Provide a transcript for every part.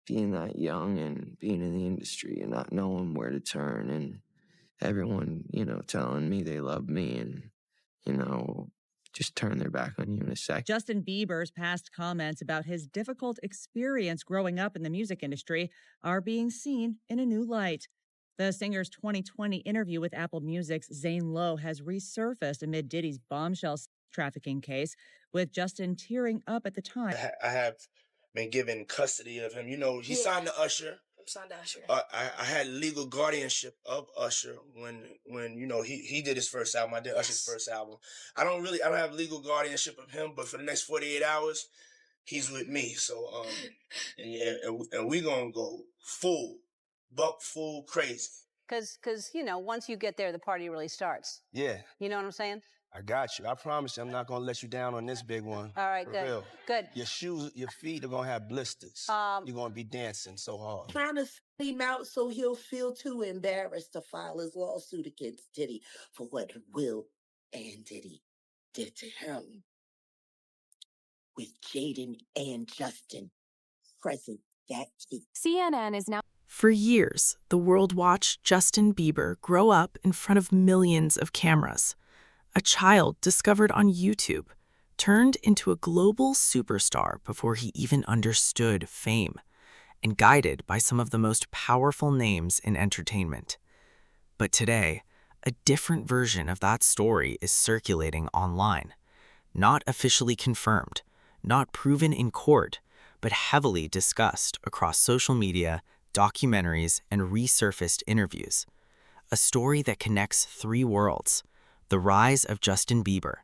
being that young and being in the industry and not knowing where to turn, and everyone, telling me they love me and, just turn their back on you in a sec. Justin Bieber's past comments about his difficult experience growing up in the music industry are being seen in a new light. The singer's 2020 interview with Apple Music's Zane Lowe has resurfaced amid Diddy's Bombshell trafficking case, with Justin tearing up at the time. I have been given custody of him. He signed to Usher. Signed to Usher. I had legal guardianship of Usher when he did his first album. I did Usher's first album. I don't have legal guardianship of him, but for the next 48 hours, he's with me. So and we gonna go full crazy. Because once you get there, the party really starts. Yeah. You know what I'm saying? I got you. I promise you, I'm not gonna let you down on this big one. All right, For good. real. Good. Your shoes, your feet are gonna have blisters. You're gonna be dancing so hard. Trying to sell him out so he'll feel too embarrassed to file his lawsuit against Diddy for what Will and Diddy did to him. With Jaden and Justin present that week. CNN is now. For years, the world watched Justin Bieber grow up in front of millions of cameras. A child discovered on YouTube turned into a global superstar before he even understood fame, and guided by some of the most powerful names in entertainment. But today, a different version of that story is circulating online. Not officially confirmed, not proven in court, but heavily discussed across social media, documentaries, and resurfaced interviews. A story that connects three worlds: the rise of Justin Bieber,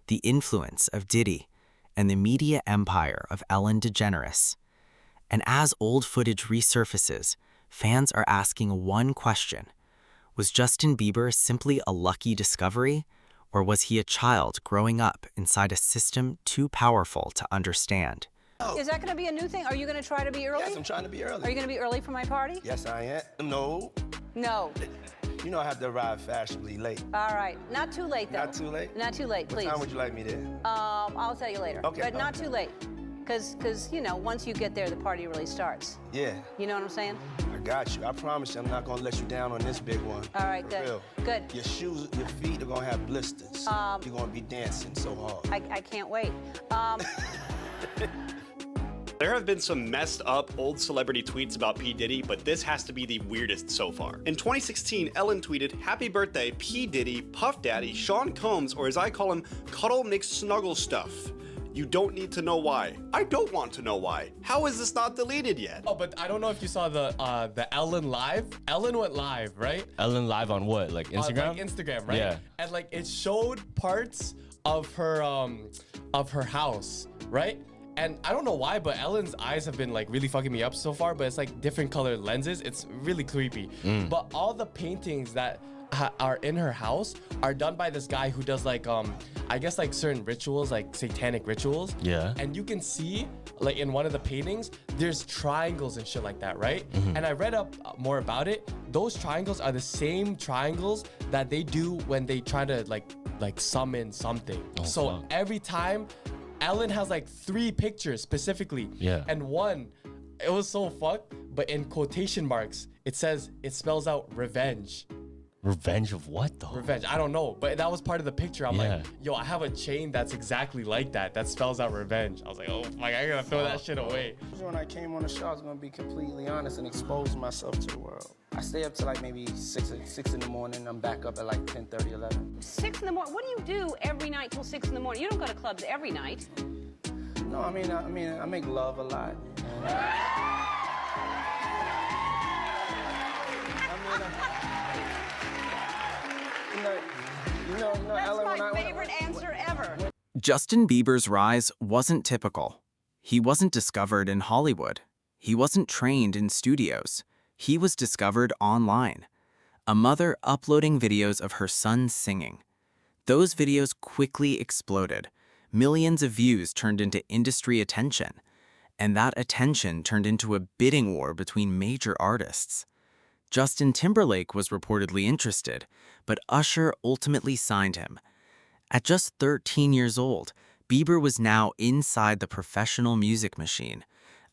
the influence of Diddy, and the media empire of Ellen DeGeneres. And as old footage resurfaces, fans are asking one question: was Justin Bieber simply a lucky discovery, or was he a child growing up inside a system too powerful to understand? Is that going to be a new thing? Are you going to try to be early? Yes, I'm trying to be early. Are you going to be early for my party? Yes, I am. No. No. I have to arrive fashionably late. All right. Not too late, though. Not too late? Not too late, please. What time would you like me there? I'll tell you later. Okay. But not too late. Because, once you get there, the party really starts. Yeah. You know what I'm saying? I got you. I promise you, I'm not going to let you down on this big one. All right, For good. real. Good. Your shoes, your feet are going to have blisters. You're going to be dancing so hard. I can't wait. There have been some messed up old celebrity tweets about P. Diddy, but this has to be the weirdest so far. In 2016, Ellen tweeted, "Happy birthday, P. Diddy, Puff Daddy, Sean Combs, or as I call him, Cuddle McSnuggle Stuff. You don't need to know why. I don't want to know why. How is this not deleted yet?" Oh, but I don't know if you saw the Ellen live. Ellen went live, right? Ellen live on what? Like Instagram? Instagram, right? Yeah. And it showed parts of her house, right? And I don't know why, but Ellen's eyes have been really fucking me up so far, but it's different colored lenses. It's really creepy. But all the paintings that are in her house are done by this guy who does I guess certain rituals, satanic rituals. Yeah. And you can see in one of the paintings, there's triangles and shit like that, right? And I read up more about it. Those triangles are the same triangles that they do when they try to summon something. Oh, so fuck. every time Ellen has 3 pictures specifically. Yeah. And one, it was so fucked, but in quotation marks, it spells out revenge. Revenge of what though? Revenge. I don't know, but that was part of the picture. I'm Yeah. like, yo, I have a chain that's exactly like that. That spells out revenge. I was like, oh, I gotta throw that shit away. When I came on the show, I was gonna be completely honest and expose myself to the world. I stay up till maybe 6 in the morning. I'm back up at 10:30, 11. 6 in the morning? What do you do every night till 6 in the morning? You don't go to clubs every night. No, I mean, I make love a lot. That's Ellen, my favorite answer ever. Justin Bieber's rise wasn't typical. He wasn't discovered in Hollywood. He wasn't trained in studios. He was discovered online. A mother uploading videos of her son singing. Those videos quickly exploded. Millions of views turned into industry attention. And that attention turned into a bidding war between major artists. Justin Timberlake was reportedly interested, but Usher ultimately signed him. At just 13 years old, Bieber was now inside the professional music machine,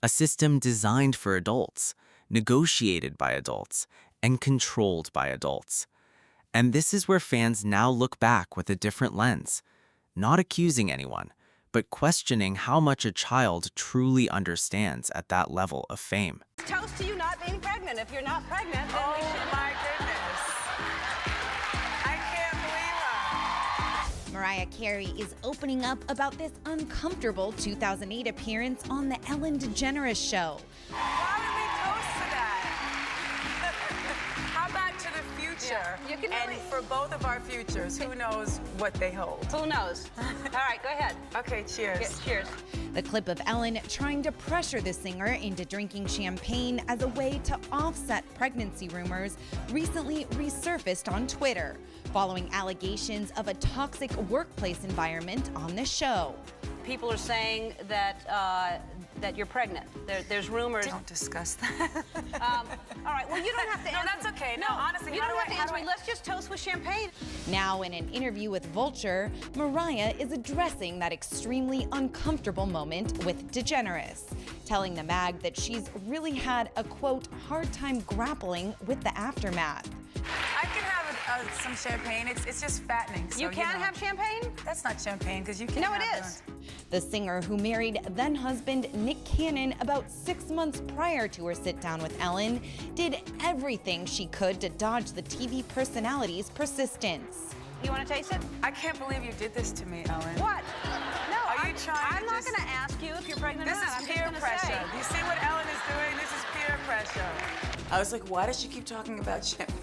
a system designed for adults, negotiated by adults, and controlled by adults. And this is where fans now look back with a different lens, not accusing anyone, but questioning how much a child truly understands at that level of fame. Toast to you not being pregnant. If you're not pregnant, then we should. My goodness. I can't believe her. Mariah Carey is opening up about this uncomfortable 2008 appearance on the Ellen DeGeneres show. Why would we toast to that? How about to the future? Yeah, you can and really... for both of our futures, who knows what they hold? Who knows? All right, go ahead. Okay, cheers. Yeah, cheers. The clip of Ellen trying to pressure the singer into drinking champagne as a way to offset pregnancy rumors recently resurfaced on Twitter, following allegations of a toxic workplace environment on the show. People are saying that that you're pregnant. There's rumors. Don't discuss that. All right, well, you don't have to answer. No, that's okay. No, honestly, you don't have to answer me. Let's just toast with champagne. Now, in an interview with Vulture, Mariah is addressing that extremely uncomfortable moment with DeGeneres, telling the mag that she's really had a, quote, hard time grappling with the aftermath. I can have some champagne. It's just fattening. So, you can't have champagne? That's not champagne because you can't. No, it is. The singer, who married then-husband Nick Cannon about 6 months prior to her sit-down with Ellen, did everything she could to dodge the TV personality's persistence. You want to taste it? I can't believe you did this to me, Ellen. What? No, Are you trying I'm not going to ask you if you're pregnant or not. This is peer pressure. You see what Ellen is doing? This is peer pressure. I was like, why does she keep talking about champagne?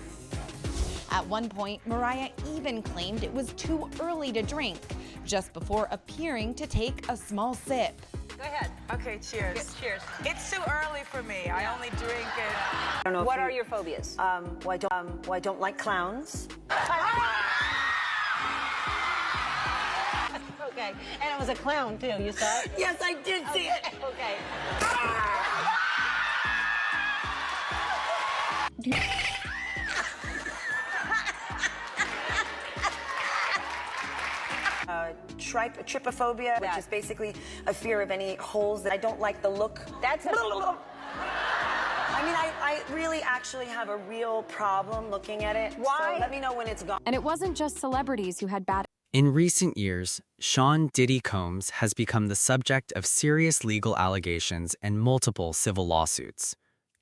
At one point, Mariah even claimed it was too early to drink, just before appearing to take a small sip. Go ahead. Okay, cheers. Yeah, cheers. It's too early for me. Yeah. I only drink it. I don't know what are your phobias? Well, I don't like clowns. Okay, and it was a clown too, you saw it? Yes, I did see it. Okay. Trypophobia, which is basically a fear of any holes that I don't like the look. That's I mean, I really actually have a real problem looking at it. Why? So let me know when it's gone. And it wasn't just celebrities who had bad. In recent years, Diddy Combs has become the subject of serious legal allegations and multiple civil lawsuits.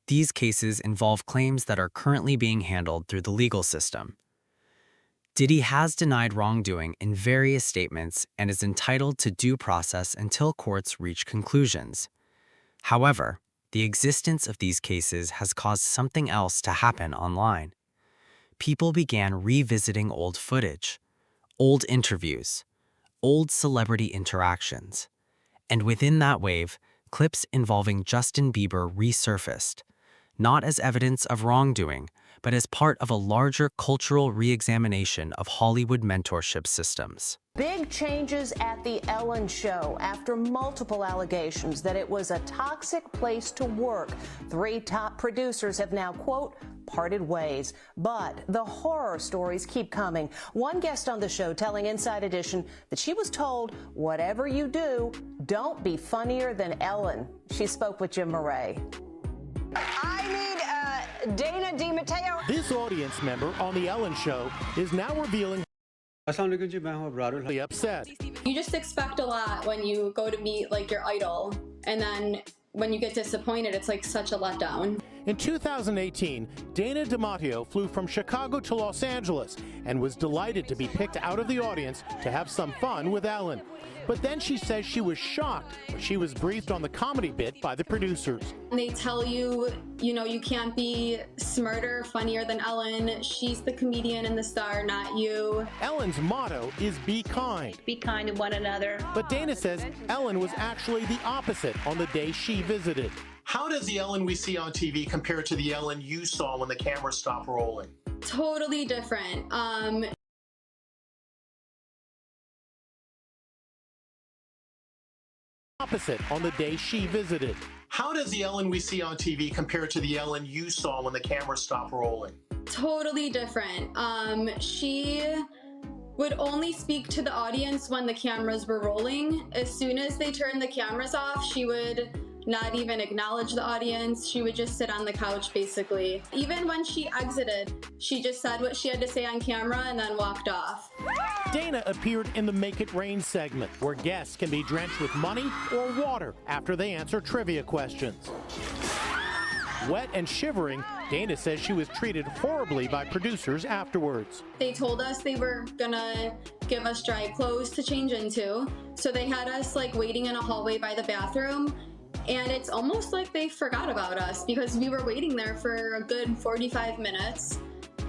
These cases involve claims that are currently being handled through the legal system. Diddy has denied wrongdoing in various statements and is entitled to due process until courts reach conclusions. However, the existence of these cases has caused something else to happen online. People began revisiting old footage, old interviews, old celebrity interactions, and within that wave, clips involving Justin Bieber resurfaced, not as evidence of wrongdoing, but as part of a larger cultural re-examination of Hollywood mentorship systems. Big changes at the Ellen Show after multiple allegations that it was a toxic place to work. 3 top producers have now, quote, parted ways. But the horror stories keep coming. One guest on the show telling Inside Edition that she was told, whatever you do, don't be funnier than Ellen. She spoke with Jim Murray. I need Dana DiMatteo. This audience member on the Ellen Show is now revealing upset. You just expect a lot when you go to meet like your idol, and then when you get disappointed, it's like such a letdown. In 2018, Dana DiMatteo flew from Chicago to Los Angeles and was delighted to be picked out of the audience to have some fun with Ellen. But then she says she was shocked when she was briefed on the comedy bit by the producers. They tell you, you know, you can't be smarter, funnier than Ellen. She's the comedian and the star, not you. Ellen's motto is be kind. Be kind to one another. But Dana says Ellen was actually the opposite on the day she visited. How does the Ellen we see on TV compare to the Ellen you saw when the camera stopped rolling? Totally different. Opposite on the day she visited. How does the Ellen we see on TV compare to the Ellen you saw when the camera stopped rolling? Totally different. She would only speak to the audience when the cameras were rolling. As soon as they turned the cameras off, she would not even acknowledge the audience. She would just sit on the couch, basically. Even when she exited, she just said what she had to say on camera and then walked off. Dana appeared in the Make It Rain segment, where guests can be drenched with money or water after they answer trivia questions. Wet and shivering, Dana says she was treated horribly by producers afterwards. They told us they were gonna give us dry clothes to change into, so they had us like waiting in a hallway by the bathroom, and it's almost like they forgot about us because we were waiting there for a good 45 minutes.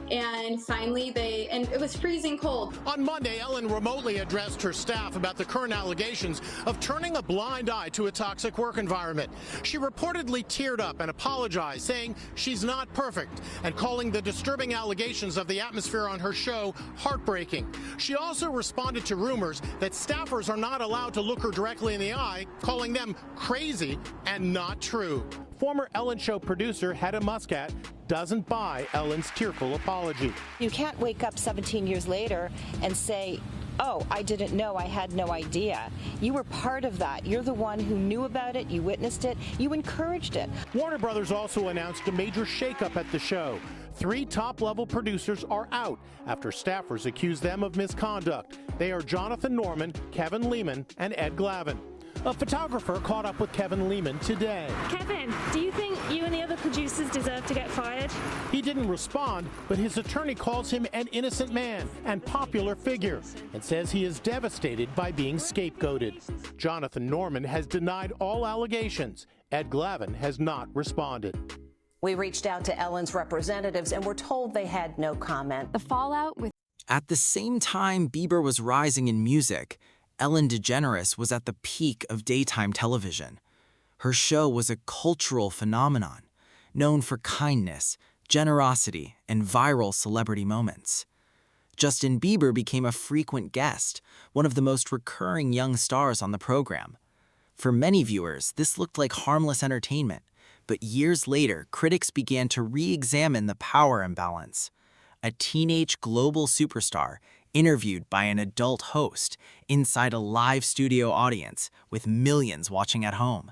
And finally and it was freezing cold. On Monday, Ellen remotely addressed her staff about the current allegations of turning a blind eye to a toxic work environment. She reportedly teared up and apologized, saying she's not perfect, and calling the disturbing allegations of the atmosphere on her show heartbreaking. She also responded to rumors that staffers are not allowed to look her directly in the eye, calling them crazy and not true. Former Ellen Show producer Hedda Muscat doesn't buy Ellen's tearful apology. You can't wake up 17 years later and say, oh, I didn't know, I had no idea. You were part of that. You're the one who knew about it, you witnessed it, you encouraged it. Warner Brothers also announced a major shakeup at the show. 3 top-level producers are out after staffers accuse them of misconduct. They are Jonathan Norman, Kevin Lehman, and Ed Glavin. A photographer caught up with Kevin Lehman today. Kevin, do you think you and the other producers deserve to get fired? He didn't respond, but his attorney calls him an innocent man and popular figure and says he is devastated by being scapegoated. Jonathan Norman has denied all allegations. Ed Glavin has not responded. We reached out to Ellen's representatives and were told they had no comment. The fallout with... At the same time Bieber was rising in music, Ellen DeGeneres was at the peak of daytime television. Her show was a cultural phenomenon, known for kindness, generosity, and viral celebrity moments. Justin Bieber became a frequent guest, one of the most recurring young stars on the program. For many viewers, this looked like harmless entertainment, but years later, critics began to re-examine the power imbalance. A teenage global superstar interviewed by an adult host inside a live studio audience with millions watching at home.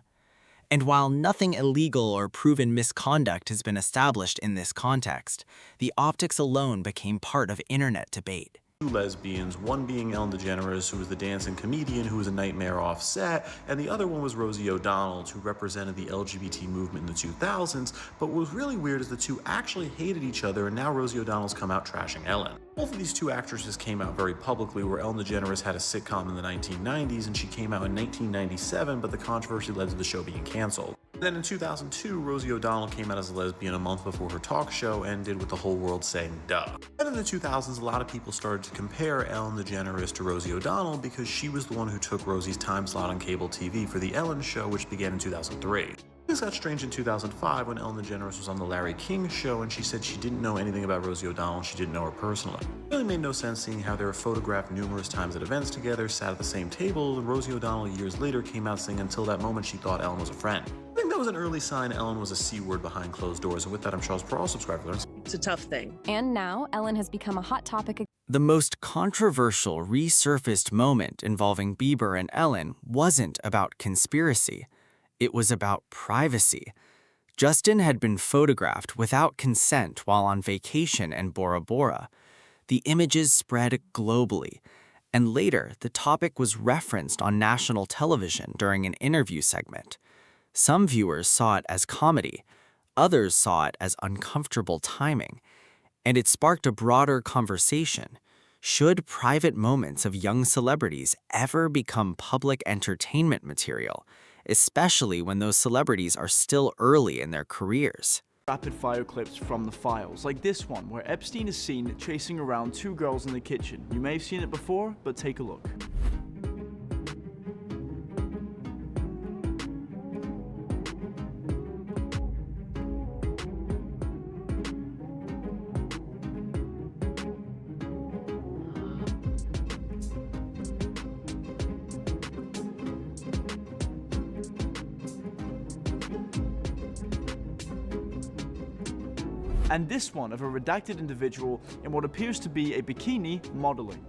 And while nothing illegal or proven misconduct has been established in this context, the optics alone became part of internet debate. 2 lesbians, one being Ellen DeGeneres, who was the dancing comedian who was a nightmare off set, and the other one was Rosie O'Donnell, who represented the LGBT movement in the 2000s, but what was really weird is the two actually hated each other, and now Rosie O'Donnell's come out trashing Ellen. Both of these 2 actresses came out very publicly, where Ellen DeGeneres had a sitcom in the 1990s, and she came out in 1997, but the controversy led to the show being canceled. Then in 2002, Rosie O'Donnell came out as a lesbian a month before her talk show and did what the whole world saying, duh. And in the 2000s, a lot of people started to compare Ellen DeGeneres to Rosie O'Donnell because she was the one who took Rosie's time slot on cable TV for The Ellen Show, which began in 2003. This got strange in 2005 when Ellen DeGeneres was on the Larry King Show and she said she didn't know anything about Rosie O'Donnell and she didn't know her personally. It really made no sense seeing how they were photographed numerous times at events together, sat at the same table, and Rosie O'Donnell years later came out saying until that moment she thought Ellen was a friend. I think that was an early sign Ellen was a C-word behind closed doors, and with that I'm Charles Pearl, subscribe for It's a tough thing. And now Ellen has become a hot topic. The most controversial resurfaced moment involving Bieber and Ellen wasn't about conspiracy. It was about privacy. Justin had been photographed without consent while on vacation in Bora Bora. The images spread globally, and later the topic was referenced on national television during an interview segment. Some viewers saw it as comedy, others saw it as uncomfortable timing, and it sparked a broader conversation. Should private moments of young celebrities ever become public entertainment material, especially when those celebrities are still early in their careers? Rapid-fire clips from the files, like this one, where Epstein is seen chasing around 2 girls in the kitchen. You may have seen it before, but take a look. And this one of a redacted individual in what appears to be a bikini modeling.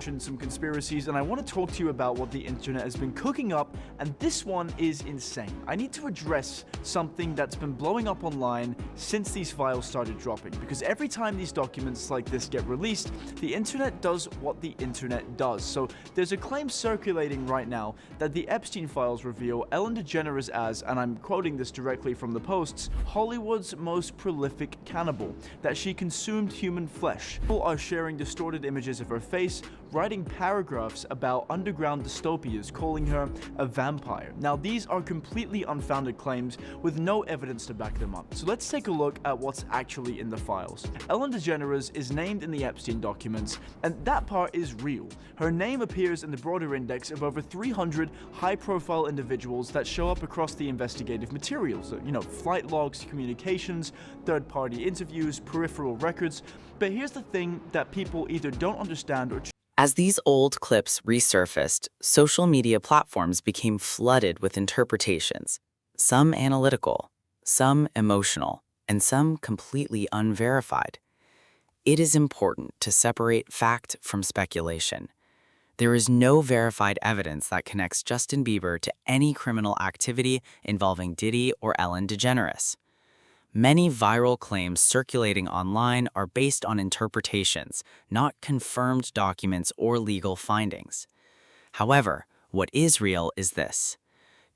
some conspiracies, and I want to talk to you about what the internet has been cooking up, and this one is insane. I need to address something that's been blowing up online since these files started dropping, because every time these documents like this get released, the internet does what the internet does. So there's a claim circulating right now that the Epstein files reveal Ellen DeGeneres as, and I'm quoting this directly from the posts, Hollywood's most prolific cannibal, that she consumed human flesh. People are sharing distorted images of her face, writing paragraphs about underground dystopias, calling her a vampire. Now, these are completely unfounded claims with no evidence to back them up. So let's take a look at what's actually in the files. Ellen DeGeneres is named in the Epstein documents, and that part is real. Her name appears in the broader index of over 300 high-profile individuals that show up across the investigative materials. You know, flight logs, communications, third-party interviews, peripheral records. But here's the thing that people either don't understand or As these old clips resurfaced, social media platforms became flooded with interpretations, some analytical, some emotional, and some completely unverified. It is important to separate fact from speculation. There is no verified evidence that connects Justin Bieber to any criminal activity involving Diddy or Ellen DeGeneres. Many viral claims circulating online are based on interpretations, not confirmed documents or legal findings. However, what is real is this.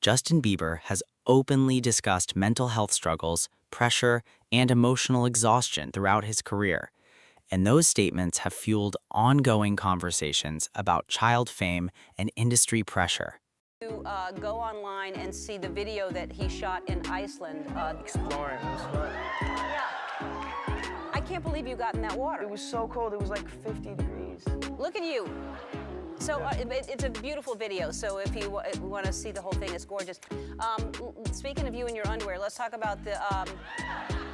Justin Bieber has openly discussed mental health struggles, pressure, and emotional exhaustion throughout his career, and those statements have fueled ongoing conversations about child fame and industry pressure. To go online and see the video that he shot in Iceland. Exploring. It was fun. Yeah. I can't believe you got in that water. It was so cold. It was like 50 degrees. Look at you. So it's a beautiful video. So if you want to see the whole thing, it's gorgeous. Speaking of you in your underwear, let's talk about the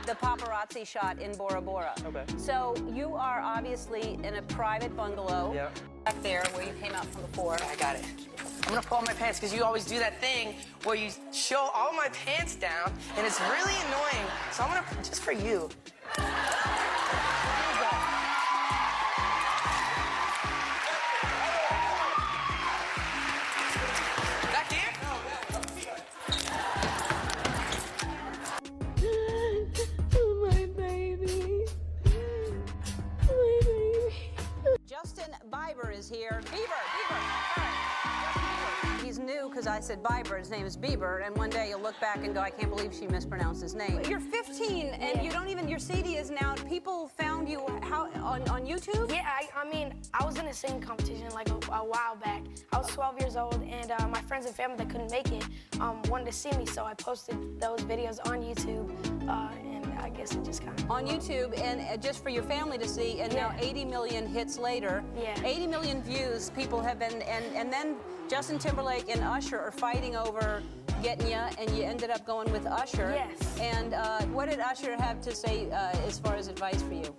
paparazzi shot in Bora Bora. Okay. So you are obviously in a private bungalow. Yeah. Back there where you came out from before. I got it. I'm gonna pull up my pants because you always do that thing where you show all my pants down, and it's really annoying. So I'm gonna, just for you. Back here? My baby. My baby. Justin Bieber is here. Bieber. All right. He's new because I said Bieber. His name is Bieber, and one day you'll look back and go, I can't believe she mispronounced his name. You're 15, and you don't even, your CD is now, people found you how on YouTube? Yeah, I mean, I was in a singing competition like a while back. I was 12 years old, and my friends and family that couldn't make it wanted to see me, so I posted those videos on YouTube, and I guess it just kind of... On YouTube, and just for your family to see, and now 80 million hits later, 80 million views people have been, and then Justin Timberlake and Usher are fighting over getting you, and you ended up going with Usher. Yes. And what did Usher have to say as far as advice for you?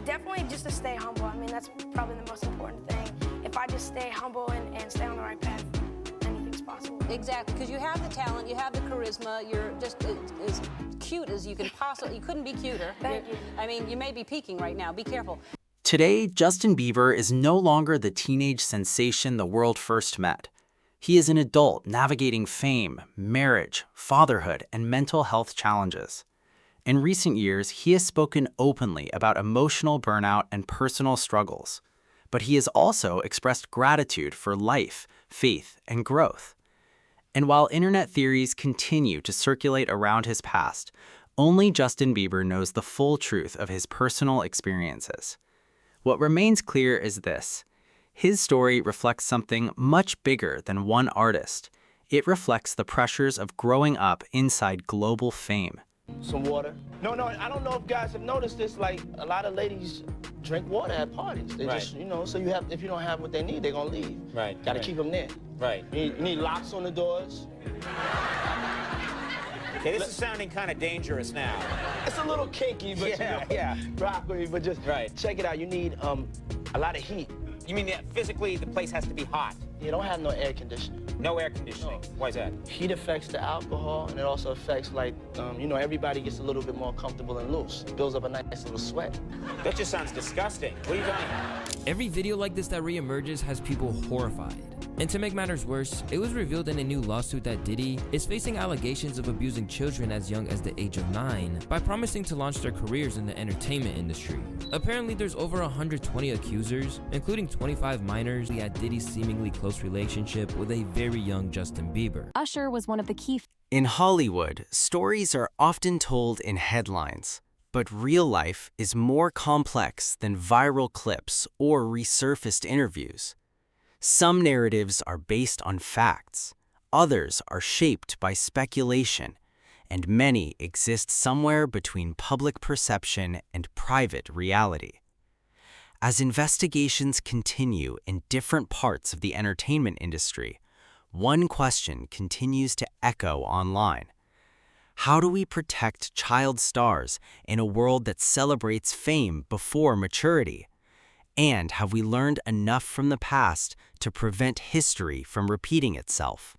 Definitely just to stay humble. I mean, that's probably the most important thing. If I just stay humble and stay on the right path, anything's possible. Exactly, because you have the talent, you have the charisma, you're just as cute as you can possibly, you couldn't be cuter. Thank you. I mean, you may be peaking right now, be careful. Today, Justin Bieber is no longer the teenage sensation the world first met. He is an adult navigating fame, marriage, fatherhood, and mental health challenges. In recent years, he has spoken openly about emotional burnout and personal struggles, but he has also expressed gratitude for life, faith, and growth. And while internet theories continue to circulate around his past, only Justin Bieber knows the full truth of his personal experiences. What remains clear is this. His story reflects something much bigger than one artist. It reflects the pressures of growing up inside global fame. Some water. No, I don't know if guys have noticed this, like a lot of ladies drink water at parties. They just, so you have, if you don't have what they need, they're gonna leave. Right. Gotta keep them there. Right. You need locks on the doors. Okay, this is sounding kind of dangerous now. It's a little kinky, but rock with me, but just check it out. You need a lot of heat. You mean that physically the place has to be hot? You don't have no air conditioning. No air conditioning? No. Why is that? Heat affects the alcohol, and it also affects, like, everybody gets a little bit more comfortable and loose. It builds up a nice little sweat. That just sounds disgusting. What are you talking about? Every video like this that reemerges has people horrified. And to make matters worse, it was revealed in a new lawsuit that Diddy is facing allegations of abusing children as young as the age of 9 by promising to launch their careers in the entertainment industry. Apparently, there's over 120 accusers, including 25 minors, at Diddy's seemingly close relationship with a very young Justin Bieber. Usher was one of the key. In Hollywood, stories are often told in headlines, but real life is more complex than viral clips or resurfaced interviews. Some narratives are based on facts, others are shaped by speculation, and many exist somewhere between public perception and private reality. As investigations continue in different parts of the entertainment industry, one question continues to echo online. How do we protect child stars in a world that celebrates fame before maturity? And have we learned enough from the past to prevent history from repeating itself?